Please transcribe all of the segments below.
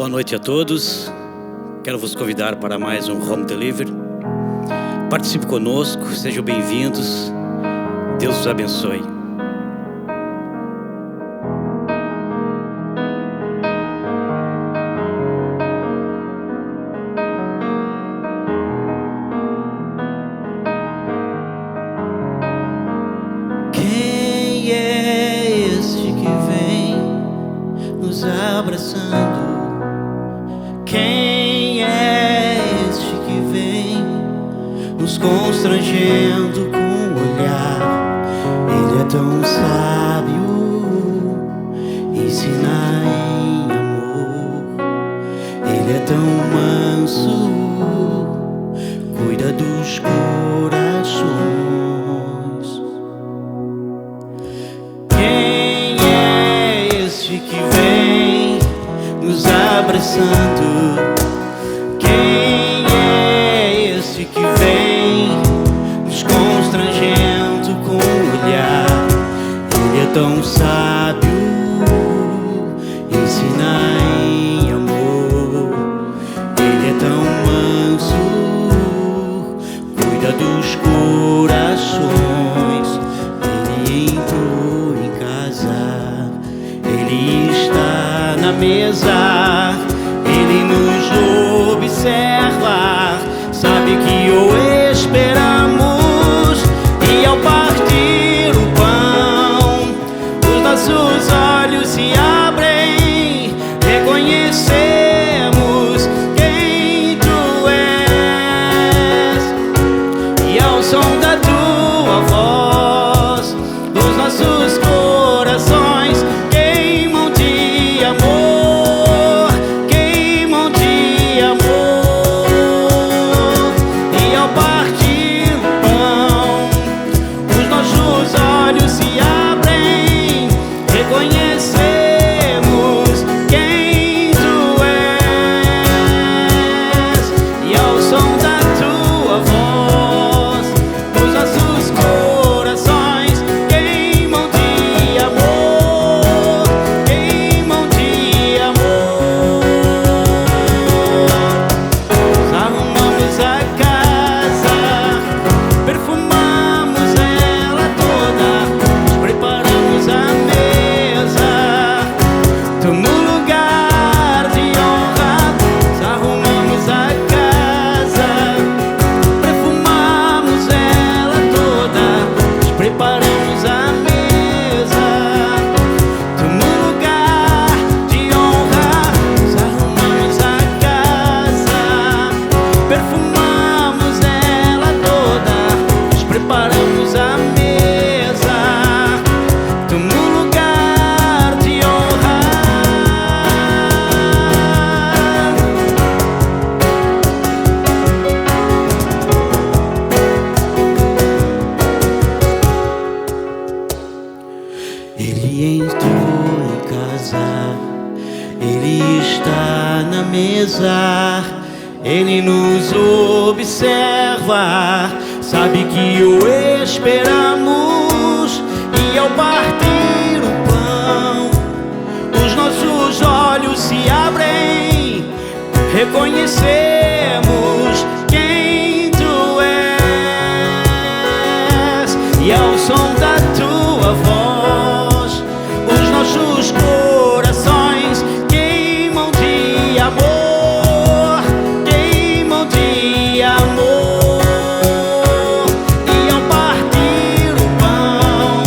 Boa noite a todos. Quero vos convidar para mais um Home Delivery. Participe conosco, sejam bem-vindos. Deus os abençoe. Quem é este que vem nos abraçando? Quem é este que vem nos constrangendo com o olhar? Ele é tão sábio, ensina em amor. Ele é tão manso, cuida dos corações. Quem é este que vem nos abraçando? Quem é esse que vem nos constrangendo com o olhar? Ele é tão sábio, ensina em amor. Ele é tão manso, cuida dos corações. Ele entrou em casa, ele está na mesa. Ele nos observa, sabe que o esperamos. E ao partir o pão, os nossos olhos se abrem. Reconhecemos quem tu és. E ao som da tua voz, os nossos corações queimam de amor. Ele entrou em casa, ele está na mesa. Ele nos observa, sabe que o esperamos. E ao partir o pão, os nossos olhos se abrem. Reconhecemos quem tu és. E ao som da tua voz, os nossos corações queimam de amor, queimam de amor. E ao partir o pão,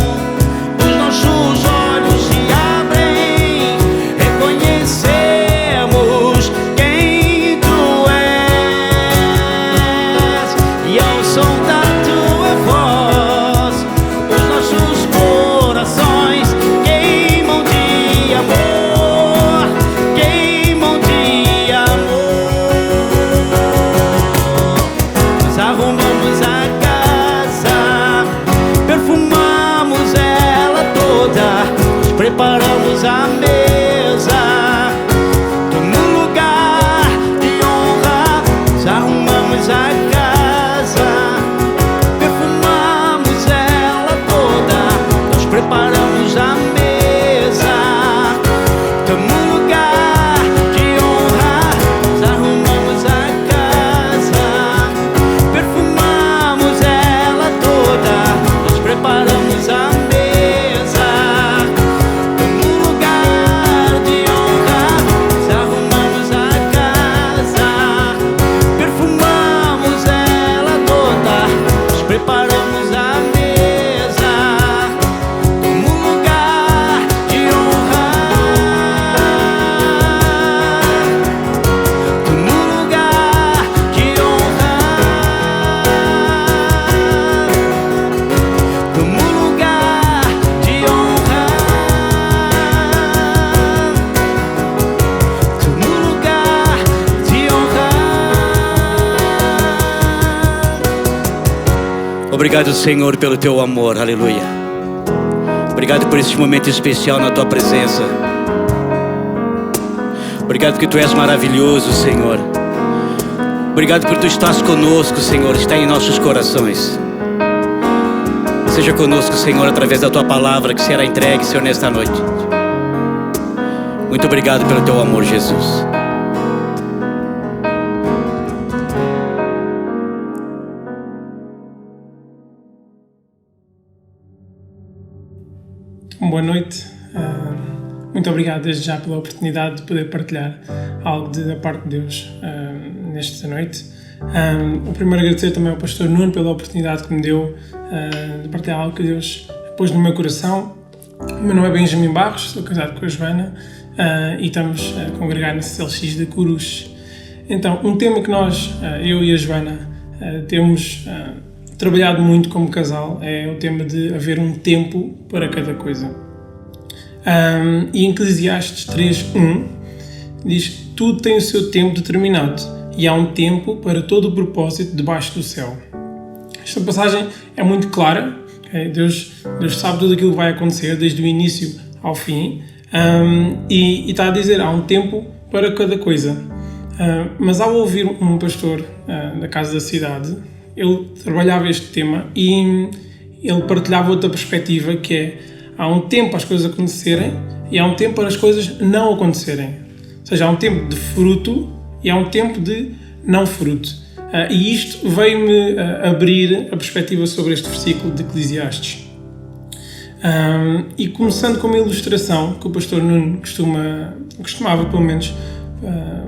os nossos olhos se abrem. Reconhecemos quem tu és. E ao som da tua voz, os Obrigado, Senhor, pelo teu amor, aleluia. Obrigado por esse momento especial na tua presença. Obrigado porque tu és maravilhoso, Senhor. Obrigado por tu estás conosco, Senhor, está em nossos corações. Seja conosco, Senhor, através da tua palavra que será entregue, Senhor, nesta noite. Muito obrigado pelo teu amor, Jesus. Boa noite. Muito obrigado desde já pela oportunidade de poder partilhar algo da parte de Deus nesta noite. Eu primeiro agradecer também ao pastor Nuno pela oportunidade que me deu de partilhar algo que Deus pôs no meu coração. O meu nome é Benjamin Barros, sou casado com a Joana e estamos a congregar na CLX de Coruche. Então, um tema que nós, eu e a Joana, temos trabalhado muito como casal é o tema de haver um tempo para cada coisa. E em Eclesiastes 3:1 diz que tudo tem o seu tempo determinado e há um tempo para todo o propósito debaixo do céu. Esta passagem é muito clara, okay? Deus sabe tudo aquilo que vai acontecer desde o início ao fim e está a dizer há um tempo para cada coisa. Mas ao ouvir um pastor da Casa da Cidade, ele trabalhava este tema e ele partilhava outra perspectiva que é há um tempo para as coisas acontecerem e há um tempo para as coisas não acontecerem. Ou seja, há um tempo de fruto e há um tempo de não fruto. E isto veio-me abrir a perspectiva sobre este versículo de Eclesiastes. E começando com uma ilustração que o pastor Nuno costumava pelo menos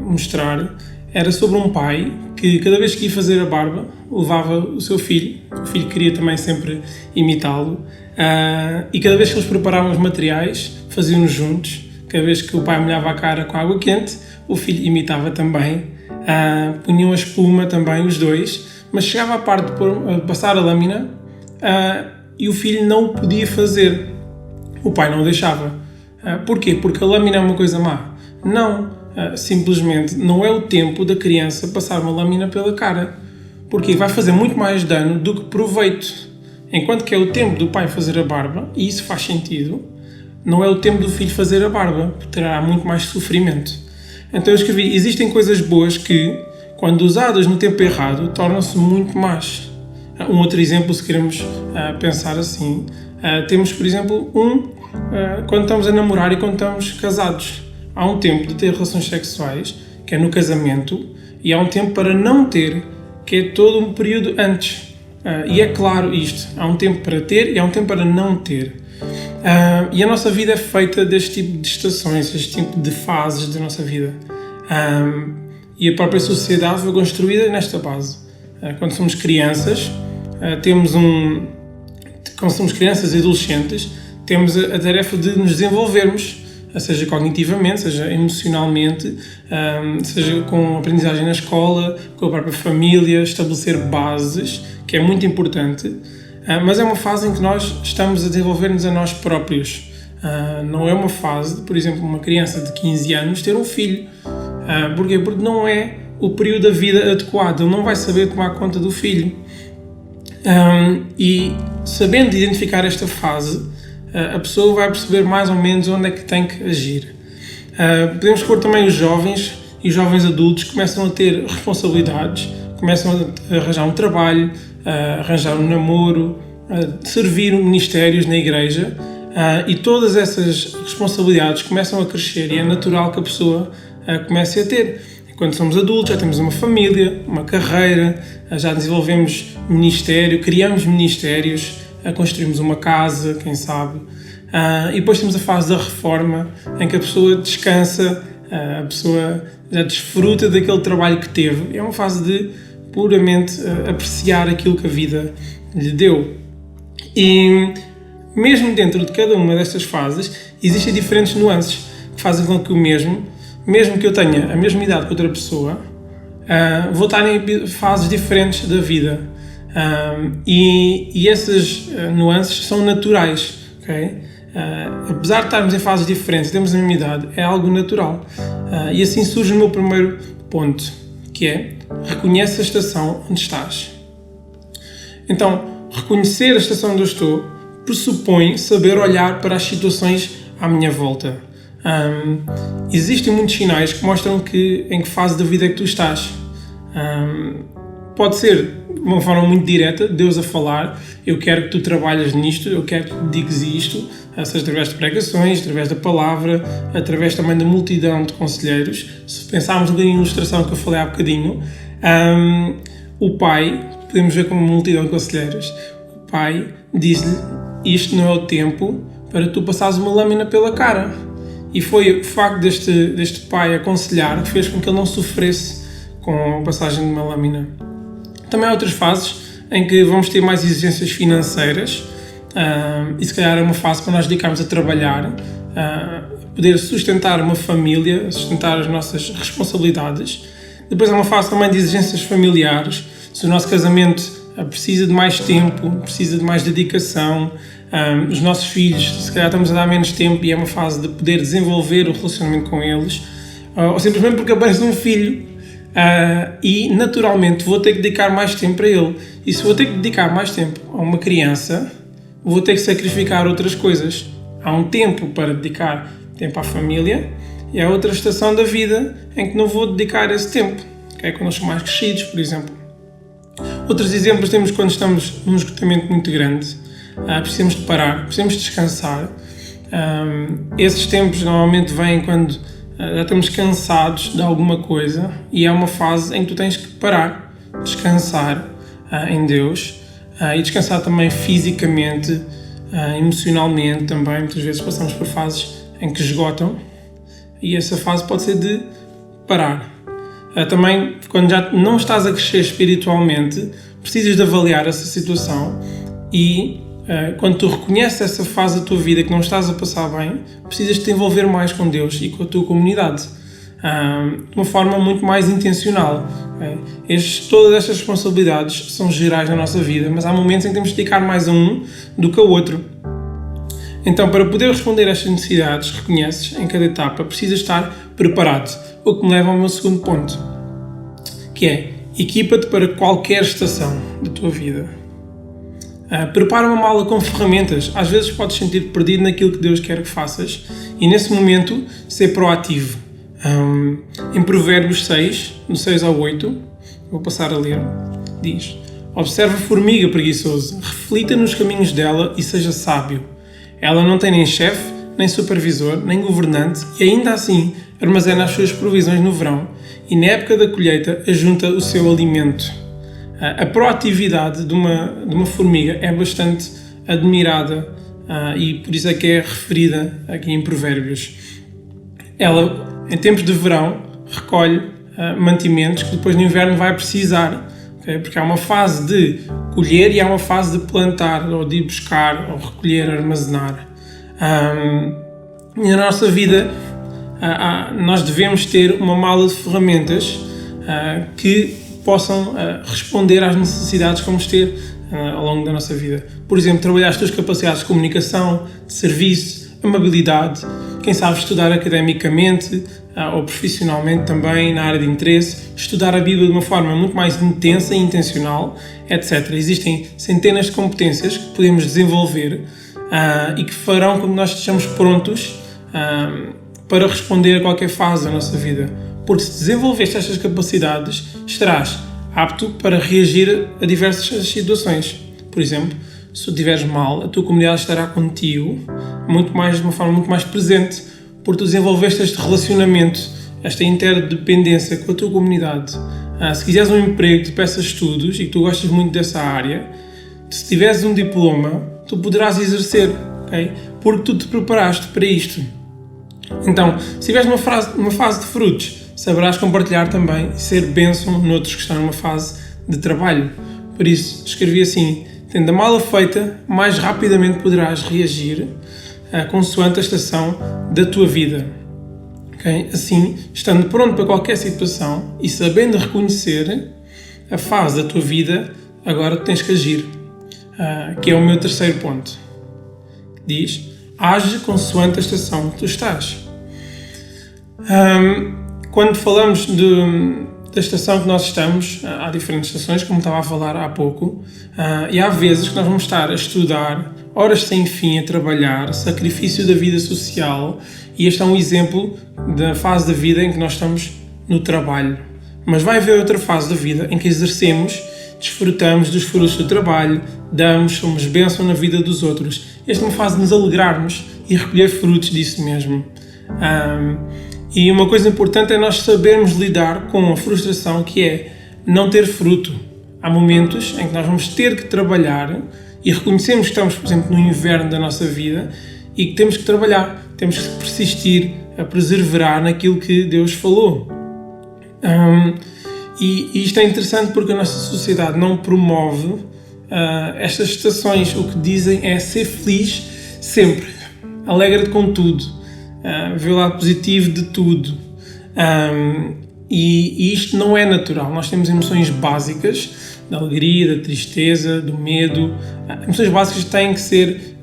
mostrar, era sobre um pai que cada vez que ia fazer a barba levava o seu filho. O filho queria também sempre imitá-lo e cada vez que eles preparavam os materiais faziam-nos juntos. Cada vez que o pai molhava a cara com água quente, o filho imitava também. Punham a espuma também os dois, mas chegava a parte de passar a lâmina e o filho não o podia fazer. O pai não o deixava. Porquê? Porque a lâmina é uma coisa má? Não. Simplesmente não é o tempo da criança passar uma lâmina pela cara, porque vai fazer muito mais dano do que proveito. Enquanto que é o tempo do pai fazer a barba, e isso faz sentido, não é o tempo do filho fazer a barba, porque terá muito mais sofrimento. Então eu escrevi, existem coisas boas que, quando usadas no tempo errado, tornam-se muito más. Um outro exemplo, se queremos pensar assim, temos, por exemplo, quando estamos a namorar e quando estamos casados. Há um tempo de ter relações sexuais, que é no casamento, e há um tempo para não ter, que é todo um período antes. E é claro isto, há um tempo para ter e há um tempo para não ter. E a nossa vida é feita deste tipo de estações, deste tipo de fases da nossa vida. E a própria sociedade foi construída nesta base. Quando somos crianças, quando somos crianças e adolescentes, temos a tarefa de nos desenvolvermos, seja cognitivamente, seja emocionalmente, seja com aprendizagem na escola, com a própria família, estabelecer bases, que é muito importante, mas é uma fase em que nós estamos a desenvolver-nos a nós próprios. Não é uma fase de, por exemplo, uma criança de 15 anos ter um filho. Porquê? Porque não é o período da vida adequado, ele não vai saber tomar conta do filho. E sabendo identificar esta fase, a pessoa vai perceber mais ou menos onde é que tem que agir. Podemos pôr também os jovens e os jovens adultos começam a ter responsabilidades, começam a arranjar um trabalho, a arranjar um namoro, a servir ministérios na igreja, e todas essas responsabilidades começam a crescer e é natural que a pessoa comece a ter. Quando somos adultos já temos uma família, uma carreira, já desenvolvemos ministério, criamos ministérios, construímos uma casa, quem sabe, e depois temos a fase da reforma, em que a pessoa descansa, a pessoa já desfruta daquele trabalho que teve. É uma fase de puramente apreciar aquilo que a vida lhe deu. E mesmo dentro de cada uma destas fases, existem diferentes nuances que fazem com que mesmo que eu tenha a mesma idade que outra pessoa, vou estar em fases diferentes da vida. E essas nuances são naturais, ok? Apesar de estarmos em fases diferentes, temos a mesma idade, é algo natural. E assim surge o meu primeiro ponto, que é: reconhece a estação onde estás. Então, reconhecer a estação onde eu estou pressupõe saber olhar para as situações à minha volta. Existem muitos sinais que mostram em que fase da vida é que tu estás. Pode ser de uma forma muito direta, Deus a falar: eu quero que tu trabalhes nisto, eu quero que tu dediques isto, seja através de pregações, através da palavra, através também da multidão de conselheiros. Se pensarmos na ilustração que eu falei há bocadinho, o pai, podemos ver como uma multidão de conselheiros, o pai diz-lhe: isto não é o tempo para tu passares uma lâmina pela cara. E foi o facto deste pai aconselhar que fez com que ele não sofresse com a passagem de uma lâmina. Também há outras fases em que vamos ter mais exigências financeiras, e se calhar é uma fase para nós dedicarmos a trabalhar, poder sustentar uma família, sustentar as nossas responsabilidades. Depois há uma fase também de exigências familiares. Se o nosso casamento precisa de mais tempo, precisa de mais dedicação, os nossos filhos, se calhar estamos a dar menos tempo, e é uma fase de poder desenvolver o relacionamento com eles, ou simplesmente porque aparece um filho, e naturalmente vou ter que dedicar mais tempo para ele. E se vou ter que dedicar mais tempo a uma criança, vou ter que sacrificar outras coisas. Há um tempo para dedicar tempo à família, e há outra estação da vida em que não vou dedicar esse tempo, que é quando nós somos mais crescidos, por exemplo. Outros exemplos temos quando estamos num esgotamento muito grande. Precisamos de parar, precisamos de descansar. Esses tempos normalmente vêm quando já estamos cansados de alguma coisa, e é uma fase em que tu tens que parar, descansar em Deus, e descansar também fisicamente, emocionalmente também. Muitas vezes passamos por fases em que esgotam, e essa fase pode ser de parar. Também, quando já não estás a crescer espiritualmente, precisas de avaliar essa situação, e quando tu reconheces essa fase da tua vida que não estás a passar bem, precisas te envolver mais com Deus e com a tua comunidade, de uma forma muito mais intencional. Todas estas responsabilidades são gerais na nossa vida, mas há momentos em que temos de dedicar mais a um do que ao outro. Então, para poder responder a estas necessidades, reconheces em cada etapa, precisas estar preparado, o que me leva ao meu segundo ponto, que é: equipa-te para qualquer estação da tua vida. Prepara uma mala com ferramentas. Às vezes podes sentir perdido naquilo que Deus quer que faças, e nesse momento ser proativo. Em Provérbios 6, do 6 ao 8, vou passar a ler, diz: observa a formiga preguiçosa, reflita nos caminhos dela e seja sábio. Ela não tem nem chefe, nem supervisor, nem governante, e ainda assim armazena as suas provisões no verão, e na época da colheita ajunta o seu alimento. A proatividade de uma formiga é bastante admirada, e por isso é que é referida aqui em Provérbios. Ela, em tempos de verão, recolhe mantimentos que depois no inverno vai precisar, okay? Porque há uma fase de colher e há uma fase de plantar, ou de ir buscar, ou recolher, armazenar. E na nossa vida, nós devemos ter uma mala de ferramentas que possam responder às necessidades que vamos ter ao longo da nossa vida. Por exemplo, trabalhar as tuas capacidades de comunicação, de serviço, amabilidade, quem sabe estudar academicamente ou profissionalmente também na área de interesse, estudar a Bíblia de uma forma muito mais intensa e intencional, etc. Existem centenas de competências que podemos desenvolver e que farão com que nós estejamos prontos para responder a qualquer fase da nossa vida. Porque se desenvolveste estas capacidades, estarás apto para reagir a diversas situações. Por exemplo, se tu estiveres mal, a tua comunidade estará contigo de uma forma muito mais presente, porque tu desenvolveste este relacionamento, esta interdependência com a tua comunidade. Se quiseres um emprego, te peças estudos e tu gostas muito dessa área, se tiveres um diploma, tu poderás exercer, okay? Porque tu te preparaste para isto. Então, se estiveres numa fase de frutos, saberás compartilhar também e ser bênção noutros que estão numa fase de trabalho. Por isso, escrevi assim: tendo a mala feita, mais rapidamente poderás reagir consoante a estação da tua vida. Okay? Assim, estando pronto para qualquer situação e sabendo reconhecer a fase da tua vida, agora tens que agir. Que é o meu terceiro ponto. Diz: age consoante a estação que tu estás. Quando falamos da estação que nós estamos. Há diferentes estações, como estava a falar há pouco, e há vezes que nós vamos estar a estudar, horas sem fim a trabalhar, sacrifício da vida social, e este é um exemplo da fase da vida em que nós estamos no trabalho. Mas vai haver outra fase da vida em que exercemos, desfrutamos dos frutos do trabalho, damos, somos bênção na vida dos outros. Esta é uma fase de nos alegrarmos e recolher frutos disso mesmo. E uma coisa importante é nós sabermos lidar com a frustração, que é não ter fruto. Há momentos em que nós vamos ter que trabalhar e reconhecemos que estamos, por exemplo, no inverno da nossa vida e que temos que trabalhar, temos que persistir, a perseverar naquilo que Deus falou. E isto é interessante porque a nossa sociedade não promove estas estações. O que dizem é ser feliz sempre, alegra-te com tudo, vê o lado positivo de tudo. E isto não é natural. Nós temos emoções básicas, da alegria, da tristeza, do medo. Emoções básicas têm que ser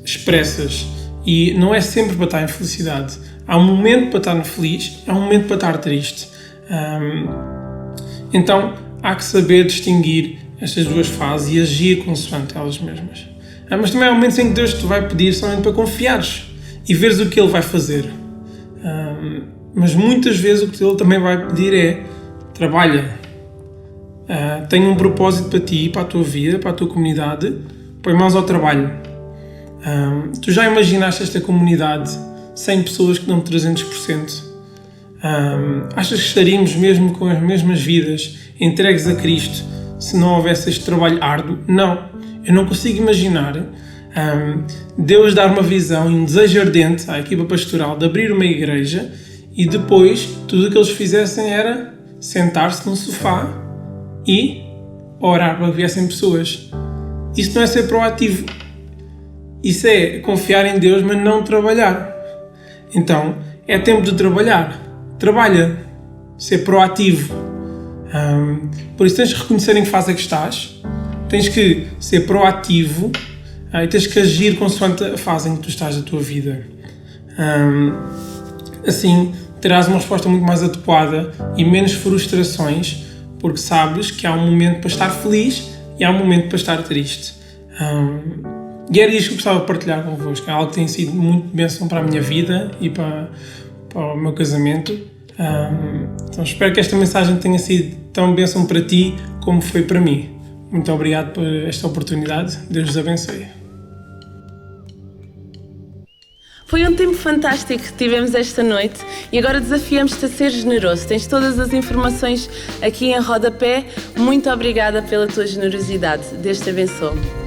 expressas e não é sempre para estar em felicidade. Há um momento para estar feliz, há um momento para estar triste. Então há que saber distinguir estas duas fases e agir consoante elas mesmas. Mas também há momentos em que Deus te vai pedir somente para confiares e veres o que Ele vai fazer. Mas muitas vezes o que Ele também vai pedir é: trabalha, tenha um propósito para ti, para a tua vida, para a tua comunidade, põe mãos ao trabalho. Tu já imaginaste esta comunidade sem pessoas que dão 300%? Achas que estaríamos mesmo com as mesmas vidas entregues a Cristo se não houvesse este trabalho árduo? Não, eu não consigo imaginar Deus dar uma visão e um desejo ardente à equipa pastoral de abrir uma igreja e depois tudo o que eles fizessem era sentar-se num sofá e orar para que viessem pessoas. Isso não é ser proativo, isso é confiar em Deus, mas não trabalhar. Então é tempo de trabalhar. Trabalha, ser proativo. Por isso tens que reconhecer em que fase é que estás, tens que ser proativo e tens que agir consoante a fase em que tu estás da tua vida. Assim terás uma resposta muito mais adequada e menos frustrações, porque sabes que há um momento para estar feliz e há um momento para estar triste. E era isto que eu gostava de partilhar convosco. É algo que tem sido muito bênção para a minha vida e para o meu casamento. Então espero que esta mensagem tenha sido tão bênção para ti como foi para mim. Muito obrigado por esta oportunidade. Deus vos abençoe. Foi um tempo fantástico que tivemos esta noite e agora desafiamos-te a ser generoso. Tens todas as informações aqui em rodapé. Muito obrigada pela tua generosidade. Deus te abençoe.